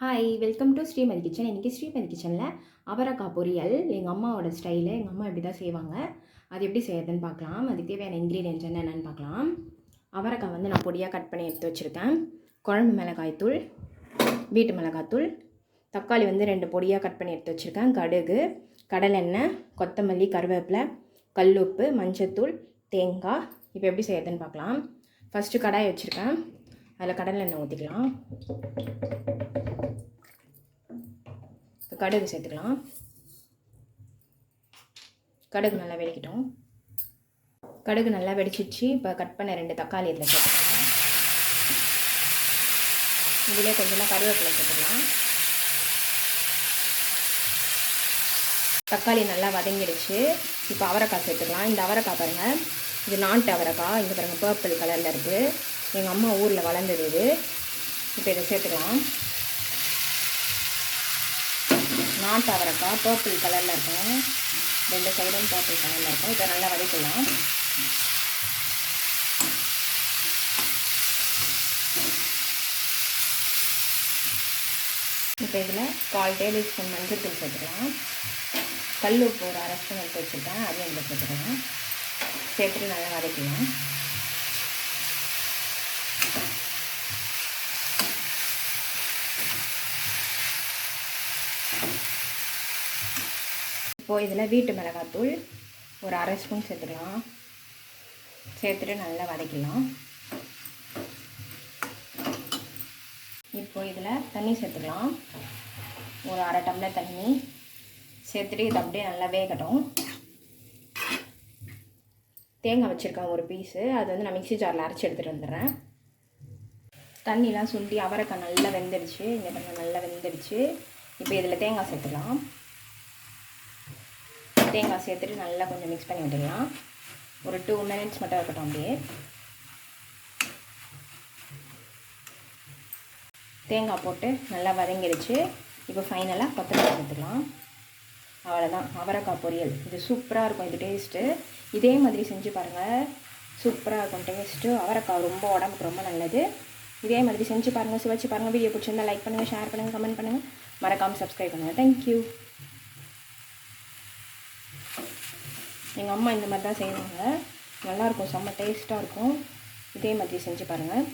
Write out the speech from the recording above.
Hi welcome to Srimathi kitchen. இன்றைக்கி ஸ்ரீமதி கிச்சனில் அவரைக்காய் பொரியல் எங்கள் அம்மாவோட ஸ்டைலு. எங்கள் அம்மா எப்படி தான் செய்வாங்க, அது எப்படி செய்யறதுன்னு பார்க்கலாம். அதுக்கு தேவையான இன்க்ரீடியன்ஸ் என்னென்னு பார்க்கலாம். அவரைக்காய் வந்து நான் பொடியாக கட் பண்ணி எடுத்து வச்சுருக்கேன். குழம்பு மிளகாய்த்தூள், வீட்டு மிளகாய்த்தூள், தக்காளி வந்து 2 பொடியாக கட் பண்ணி எடுத்து வச்சுருக்கேன், கடுகு, கடலெண்ணெய், கொத்தமல்லி, கருவேப்பிலை, கல்லுப்பு, மஞ்சத்தூள், தேங்காய். இப்போ எப்படி செய்யறதுன்னு பார்க்கலாம். ஃபஸ்ட்டு கடாய் வச்சுருக்கேன், அதில் கடலெண்ணெய் ஊற்றிக்கலாம். கடுகு சேர்த்துக்கலாம். கடுகு நல்லா வெடிக்கட்டும். கடுகு நல்லா வெடிச்சிச்சு. இப்போ கட் பண்ண 2 தக்காளி இதில் சேர்த்துக்கலாம். இதிலே கொஞ்சமாக கருவேப்பிலை சேர்த்துக்கலாம். தக்காளி நல்லா வதங்கிடுச்சு. இப்போ அவரைக்காய் சேர்த்துக்கலாம். இந்த அவரைக்காய் பாருங்கள், இது நாட்டு அவரைக்காய். இங்கே பாருங்கள், பர்பிள் கலரில் இருக்குது. எங்கள் அம்மா ஊரில் வளர்ந்தது இது. இப்போ இதை சேர்த்துக்கலாம். நாட்டு அவரைக்காய் பர்பிள் கலரில் இருக்கும், 2 சைடும் பர்பிள் கலரில் இருக்கும். இப்போ நல்லா வதக்கலாம். இப்போ இதில் 1/4 டேபிள் ஸ்பூன் மஞ்சள் தூள் சேர்த்துக்கலாம். கல் உப்பு ஒரு 1/2 ஸ்பூன் எடுத்து வச்சுருக்கேன், அதையும் இதில் சேர்த்துக்கலாம். சேர்த்துட்டு நல்லா வதக்கலாம். இப்போது இதில் வீட்டு மிளகாத்தூள் ஒரு 1/2 ஸ்பூன் சேர்த்துக்கலாம். சேர்த்துட்டு நல்லா வதக்கலாம். இப்போது இதில் தண்ணி சேர்த்துக்கலாம். ஒரு 1/2 டம்ளர் தண்ணி சேர்த்துட்டு இது அப்படியே நல்லா வேகட்டும். தேங்காய் வச்சுருக்கேன் ஒரு பீஸு, அது வந்து நான் மிக்ஸி ஜாரில் அரைச்சி எடுத்துகிட்டு வந்துடுறேன். தண்ணிலாம் சுண்டி அவரைக்காய் நல்லா வெந்துடுச்சு. இங்கே கொஞ்சம் நல்லா வெந்துடுச்சு. இப்போ இதில் தேங்காய் சேர்த்துக்கலாம். தேங்காய் சேர்த்துட்டு நல்லா கொஞ்சம் மிக்ஸ் பண்ணி விட்டுக்கலாம். ஒரு 2 மினிட்ஸ் மட்டும் இருக்கட்டும். அப்படியே தேங்காய் போட்டு நல்லா வதங்கிடுச்சு. இப்போ ஃபைனலாக கொத்தமல்லி சேர்த்துக்கலாம். அவ்வளோதான், அவரைக்காய் பொரியல். இது சூப்பராக இருக்கும். இது டேஸ்ட்டு இதே மாதிரி செஞ்சு பாருங்கள், சூப்பராக இருக்கும் டேஸ்ட்டு. அவரைக்காய் ரொம்ப உடம்புக்கு ரொம்ப நல்லது. இதே மாதிரி செஞ்சு பாருங்கள், சுவைச்சு பாருங்கள். வீடியோ பிடிச்சிருந்தால் லைக் பண்ணுங்கள், ஷேர் பண்ணுங்கள், கமெண்ட் பண்ணுங்கள், மறக்காமல் சப்ஸ்கிரைப் பண்ணுங்கள். தேங்க்யூ. எங்கள் அம்மா இந்த மாதிரி தான் செய்வாங்க, நல்லாயிருக்கும், செம்ம டேஸ்ட்டாக இருக்கும். இதே மாதிரி செஞ்சு பாருங்கள்.